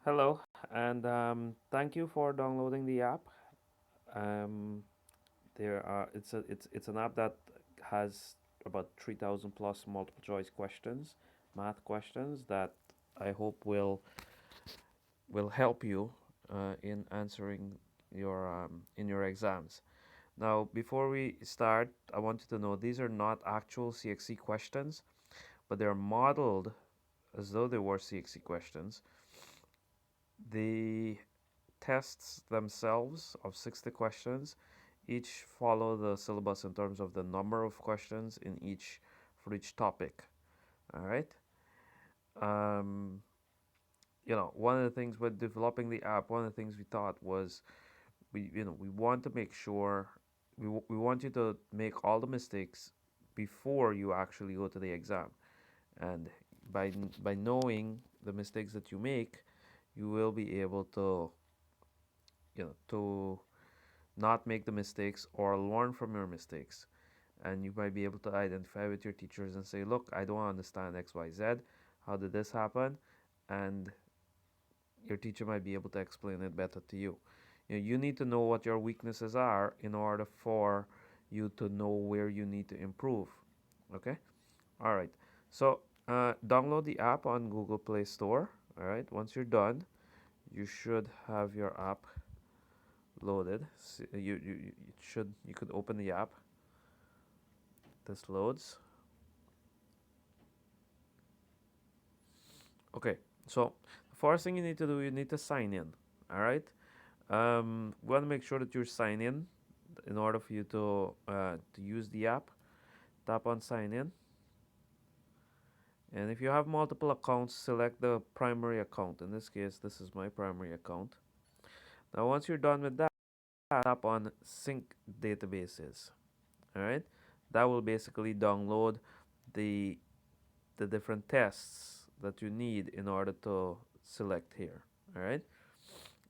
Hello, and thank you for downloading the app. Um, it's an app that has about 3,000 plus multiple choice questions, math questions that I hope will help you in answering your exams. Now, before we start, I want you to know these are not actual CXC questions, but they're modeled as though they were CXC questions. The tests themselves of 60 questions each follow the syllabus in terms of the number of questions in each for each topic. All right. um, One of the things with developing the app, one of the things we thought was we want to make sure we want you to make all the mistakes before you actually go to the exam, and by knowing the mistakes that you make, you will be able to to not make the mistakes or learn from your mistakes. And you might be able to identify with your teachers and say, look, I don't understand XYZ. How did this happen? And your teacher might be able to explain it better to you. You need to know what your weaknesses are in order for you to know where you need to improve. Okay? All right. So, download the app on Google Play Store. All right. Once you're done, you should have your app loaded. You could open the app. This loads. Okay, so the first thing you need to do, you need to sign in. All right. We want to make sure that you're signed in order for you to use the app. Tap on sign in, and if you have multiple accounts, select the primary account. In this case, this is my primary account. Now, once you're done with that, tap on sync databases. All right. That will basically download the the different tests that you need in order to select here. All right.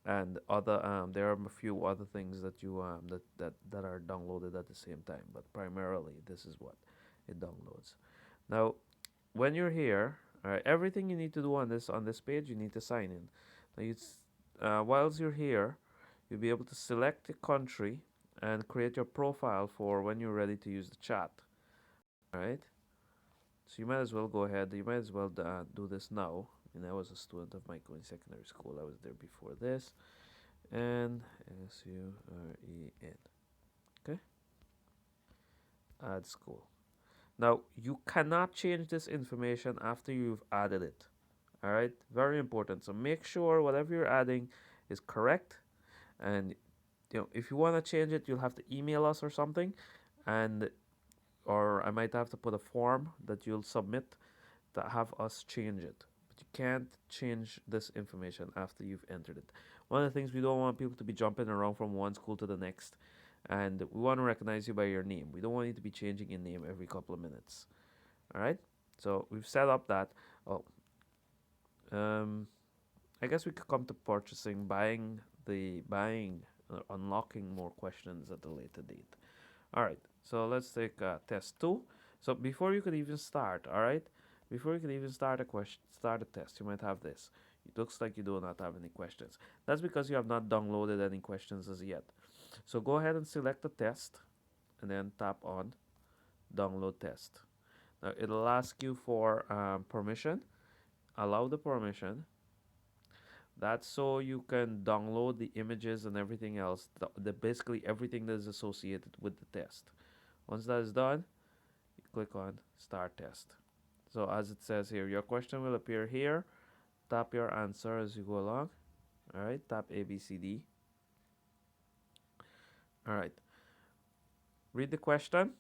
And other there are a few other things that you that are downloaded at the same time, but primarily this is what it downloads. Now, when you're here, all right, everything you need to do on this page, you need to sign in. Now, whilst you're here, you'll be able to select a country and create your profile for when you're ready to use the chat. All right. So you might as well go ahead. You might as well do this now. I was a student of Michael in secondary school. I was there before this. And SUREN. Okay, add school. Now you cannot change this information after you've added it. All right, very important. So make sure whatever you're adding is correct. And if you want to change it, you'll have to email us or something, and or I might have to put a form that you'll submit to have us change it. But you can't change this information after you've entered it. One of the things, we don't want people to be jumping around from one school to the next, and we want to recognize you by your name. We don't want you to be changing your name every couple of minutes. All right. So we've set up that. Oh, um, I guess we could come to purchasing, buying, unlocking more questions at a later date. All right. So let's take test two. So before you could even start, all right, before you could even start a test, you might have this. It looks like you do not have any questions. That's because you have not downloaded any questions as yet. So go ahead and select the test, and then tap on download test. Now it'll ask you for permission. Allow the permission. That's so you can download the images and everything else, basically everything that is associated with the test. Once that is done, you click on start test. So as it says here, your question will appear here. Tap your answer as you go along. All right, tap A, B, C, D. All right, read the question.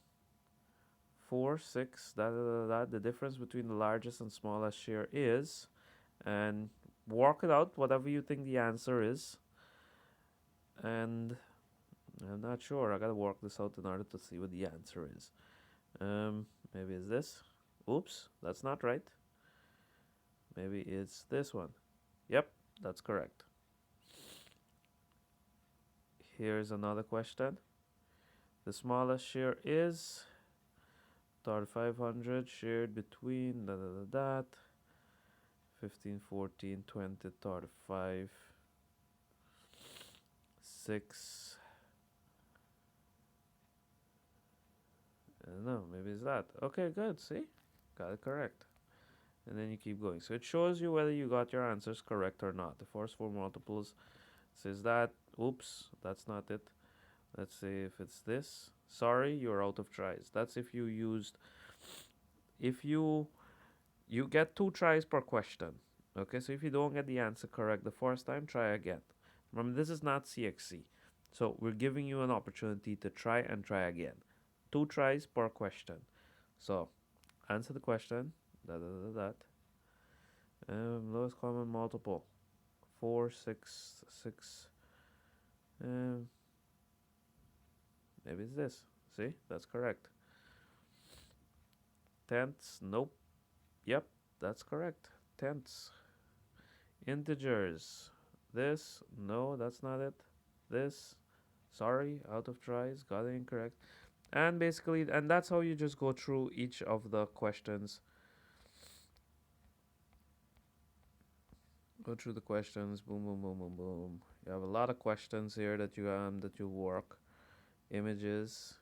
4, 6, the difference between the largest and smallest share is, and work it out, whatever you think the answer is. And I'm not sure. I gotta work this out in order to see what the answer is. Maybe it's this. Oops, that's not right. Maybe it's this one. Yep, that's correct. Here's another question. The smallest share is 3,500 shared between that. 15, 14, 20, 35, 6. I don't know, maybe it's that. Okay, good. See? Got it correct. And then you keep going. So it shows you whether you got your answers correct or not. The first four multiples says that. Oops, that's not it. Let's see if it's this. Sorry, you're out of tries. That's if you used, if you get 2 tries per question. Okay, so if you don't get the answer correct the first time, try again. Remember, this is not CXC. So we're giving you an opportunity to try and try again. 2 tries per question. So answer the question. That. Lowest common multiple. 4, 6, 6. Um, Maybe it's this. See, that's correct. Tenths. Nope. Yep, that's correct. Tenths. Integers. This. No, that's not it. This. Sorry, out of tries. Got it incorrect. And basically, and that's how you just go through each of the questions. Go through the questions. Boom, boom, boom, boom, boom. You have a lot of questions here that you work. Images.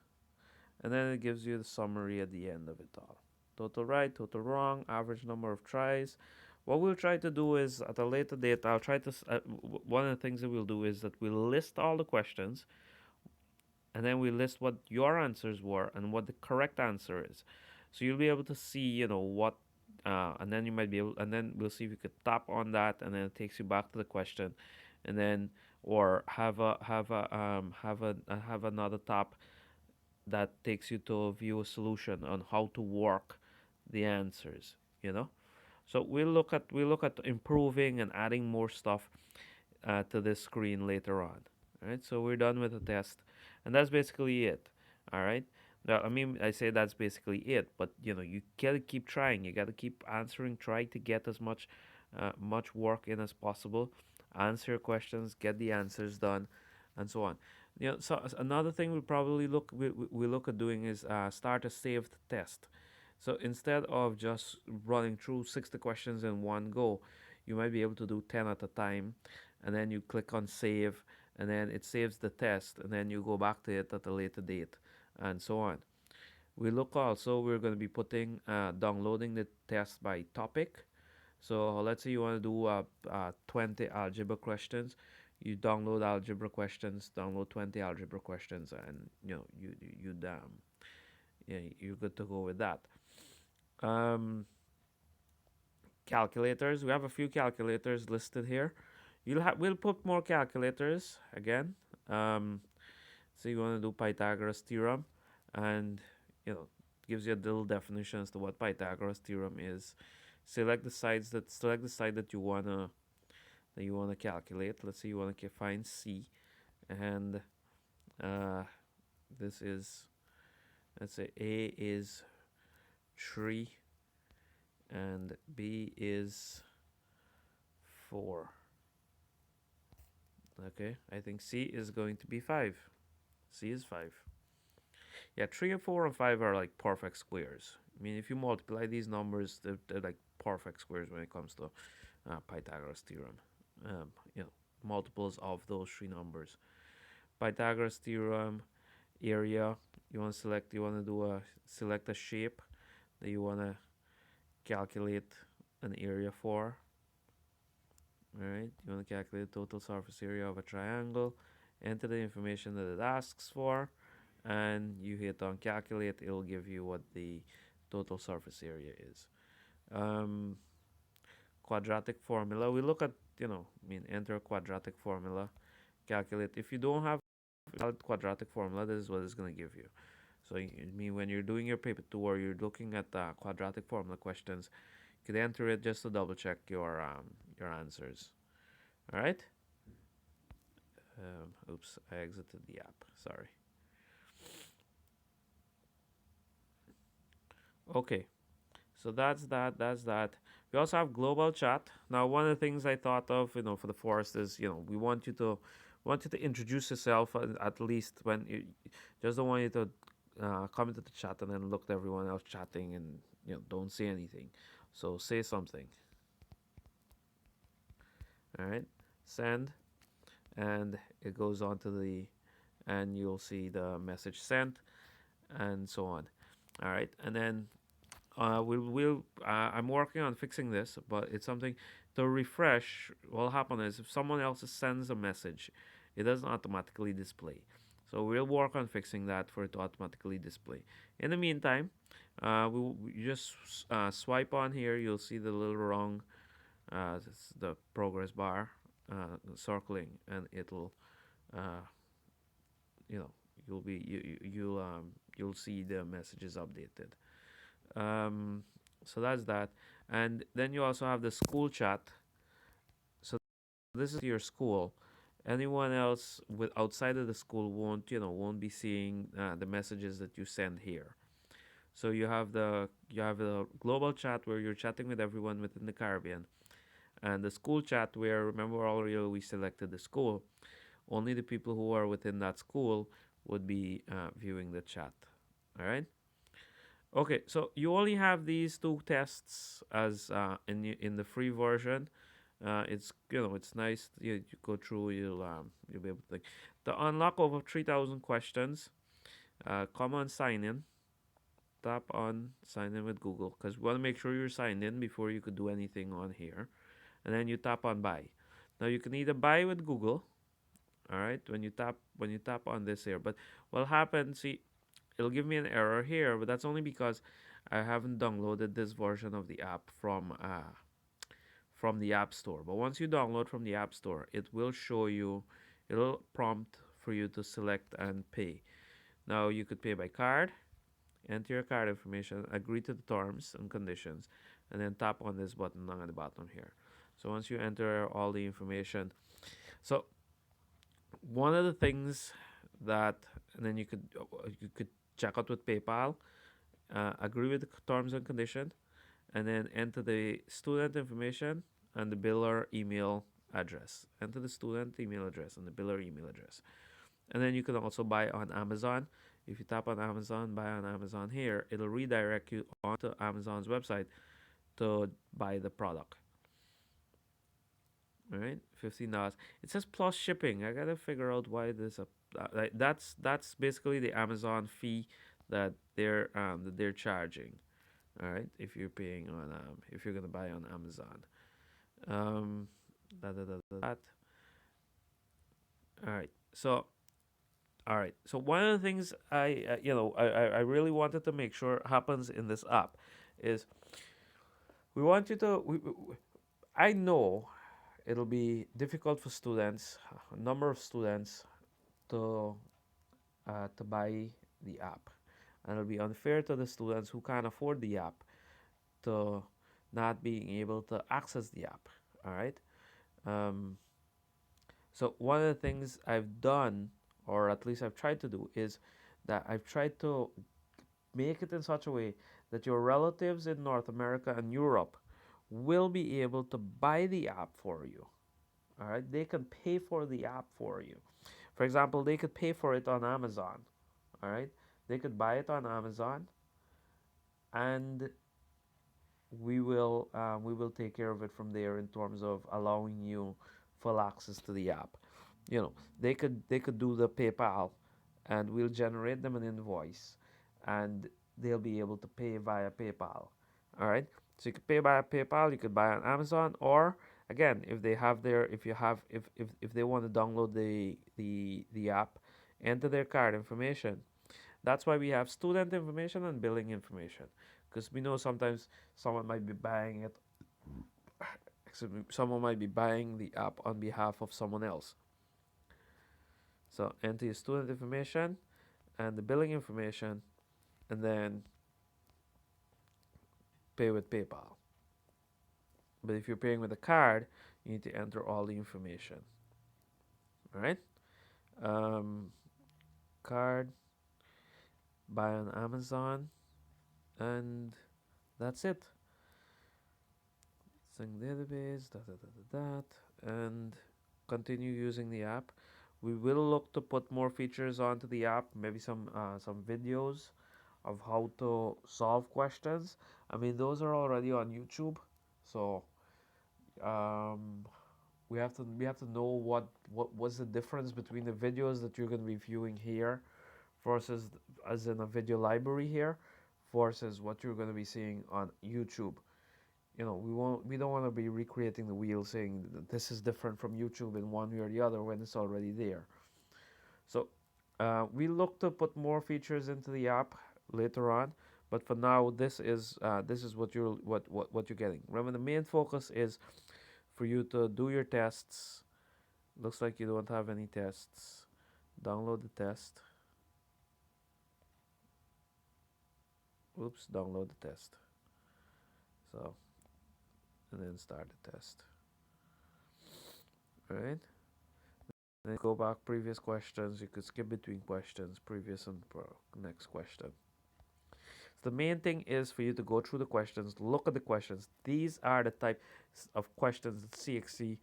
And then it gives you the summary at the end of it all. Total right, total wrong, average number of tries. What we'll try to do is at a later date, I'll try to. One of the things that we'll do is that we'll list all the questions, and then we list what your answers were and what the correct answer is. So you'll be able to see, what, and then you might be able, and then we'll see if you could tap on that, and then it takes you back to the question, and then or have another tap that takes you to view a solution on how to work the answers. You know. So we look at improving and adding more stuff to this screen later on. All right, so we're done with the test, and that's basically it. All right. Now, I mean, I say that's basically it, but you gotta keep trying. You gotta keep answering. Try to get as much work in as possible. Answer your questions, get the answers done, and so on. So another thing we look at doing is start a saved test. So instead of just running through 60 questions in one go, you might be able to do 10 at a time, and then you click on save, and then it saves the test, and then you go back to it at a later date, and so on. We're going to be downloading the test by topic. So let's say you want to do 20 algebra questions. You download algebra questions, download 20 algebra questions, and yeah, you're good to go with that. Um, Calculators. We have a few calculators listed here. We'll put more calculators again. So you want to do Pythagoras theorem, and gives you a little definition as to what Pythagoras theorem is. Select the side that you wanna calculate. Let's say you wanna find C, and uh, this is, let's say A is 3 and B is 4. Okay, I think C is going to be 5. C is 5. Yeah, 3 and 4 and 5 are like perfect squares. I mean, if you multiply these numbers, they're like perfect squares when it comes to Pythagoras theorem. Um, multiples of those 3 numbers. Pythagoras theorem, area. You want to select a shape that you want to calculate an area for. All right, you want to calculate the total surface area of a triangle. Enter the information that it asks for, and you hit on calculate. It'll give you what the total surface area is. Quadratic formula. We look at, enter a quadratic formula, calculate. If you don't have a valid quadratic formula, this is what it's going to give you. So, when you're doing your paper 2 or you're looking at quadratic formula questions, you can enter it just to double check your answers. All right. Oops, I exited the app. Sorry. Okay. So that's that. That's that. We also have global chat. Now, one of the things I thought of, for the forest is, we want you to introduce yourself at least when you just don't want you to come into the chat and then look at everyone else chatting and don't say anything. So say something. All right, send, and it goes on to the, and you'll see the message sent and so on. All right, and then I'm working on fixing this, but it's something to refresh. What'll happen is if someone else sends a message, it doesn't automatically display. So we'll work on fixing that for it to automatically display. In the meantime, we just swipe on here. You'll see the little wrong, the progress bar circling, and it'll, uh, you know, you'll see the messages updated. Um, so that's that. And then you also have the school chat. So this is your school. Anyone else with outside of the school won't be seeing the messages that you send here. So you have the global chat where you're chatting with everyone within the Caribbean, and the school chat where, remember already we selected the school. Only the people who are within that school would be viewing the chat. All right. Okay, so you only have these two tests as in the free version. It's nice. You go through. You'll be able to think. To unlock over 3,000 questions, come on sign in. Tap on sign in with Google because we want to make sure you're signed in before you could do anything on here. And then you tap on buy. Now you can either buy with Google. All right, when you tap on this here, but what happens? See, it'll give me an error here, but that's only because I haven't downloaded this version of the app from the App Store. But once you download from the App Store, it will show you, it'll prompt for you to select and pay. Now you could pay by card, enter your card information, agree to the terms and conditions, and then tap on this button down at the bottom here. So once you enter all the information, so one of the things that, and then you could check out with PayPal, agree with the terms and condition, and then enter the student information and the biller email address. Enter the student email address and the biller email address. And then you can also buy on Amazon. If you tap on Amazon, buy on Amazon here, it'll redirect you onto Amazon's website to buy the product. All right, $15. It says plus shipping. I gotta figure out why this up. That's basically the Amazon fee that they're charging. All right, if you're paying on if you're gonna buy on Amazon. Um, that. All right. So one of the things I really wanted to make sure happens in this app is we want you to. I know it'll be difficult for students, a number of students, to buy the app, and it'll be unfair to the students who can't afford the app to not being able to access the app. All right. Um, so one of the things I've done, or at least I've tried to do, is that I've tried to make it in such a way that your relatives in North America and Europe will be able to buy the app for you. All right, they can pay for the app for you. For example, they could pay for it on Amazon. All right, they could buy it on Amazon, and we will take care of it from there in terms of allowing you full access to the app. They could do the PayPal, and we'll generate them an invoice, and they'll be able to pay via PayPal. All right, so you could pay via PayPal, you could buy on Amazon, or again, if they want to download the app, enter their card information. That's why we have student information and billing information, because we know sometimes someone might be buying it. Excuse me, someone might be buying the app on behalf of someone else. So enter your student information and the billing information, and then pay with PayPal. But if you're paying with a card, you need to enter all the information. All right. Um, Card, buy on Amazon, and that's it. Sync database, and continue using the app. We will look to put more features onto the app, maybe some videos of how to solve questions. I mean, those are already on YouTube, so um, we have to know what was the difference between the videos that you're going to be viewing here versus as in a video library here versus what you're going to be seeing on YouTube. We don't want to be recreating the wheel saying that this is different from YouTube in one way or the other when it's already there. So we look to put more features into the app later on, but for now, this is what you're getting. Remember, the main focus is for you to do your tests. Looks like you don't have any tests. Download the test. Oops, download the test. So, and then start the test. All right. Then go back previous questions. You could skip between questions, previous and next question. So the main thing is for you to go through the questions, look at the questions. These are the types of questions that CXC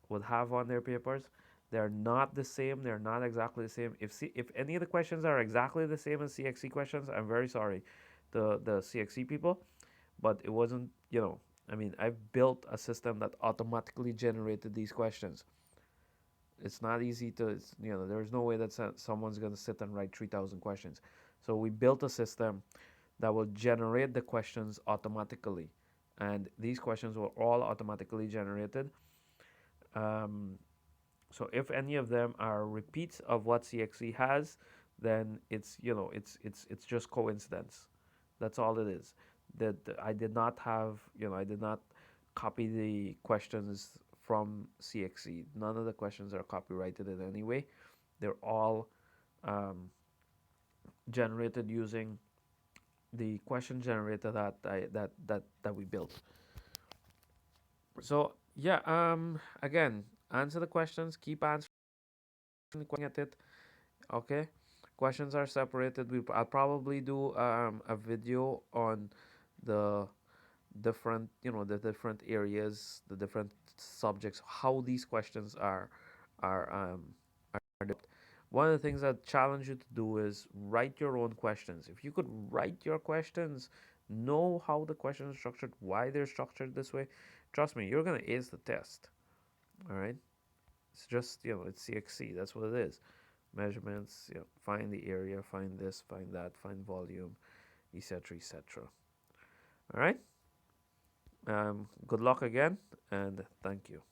would have on their papers. They're not the same. They're not exactly the same. If any of the questions are exactly the same as CXC questions, I'm very sorry, the CXC people, but it wasn't. I mean, I've built a system that automatically generated these questions. It's not easy to, there's no way that someone's going to sit and write 3,000 questions. So we built a system that will generate the questions automatically. And these questions were all automatically generated. Um, so if any of them are repeats of what CXC has, then it's just coincidence. That's all it is. That I did not have, I did not copy the questions from CXC. None of the questions are copyrighted in any way. They're all um, generated using the question generator that we built. So yeah, again, answer the questions. Keep answering at it. Okay, questions are separated. I'll probably do a video on the the different areas, the different subjects, how these questions are developed. One of the things I challenge you to do is write your own questions. If you could write your questions, know how the questions are structured, why they're structured this way, trust me, you're gonna ace the test. All right. It's just, it's CXC. That's what it is. Measurements, find the area, find this, find that, find volume, etc., etc. All right. Good luck again, and thank you.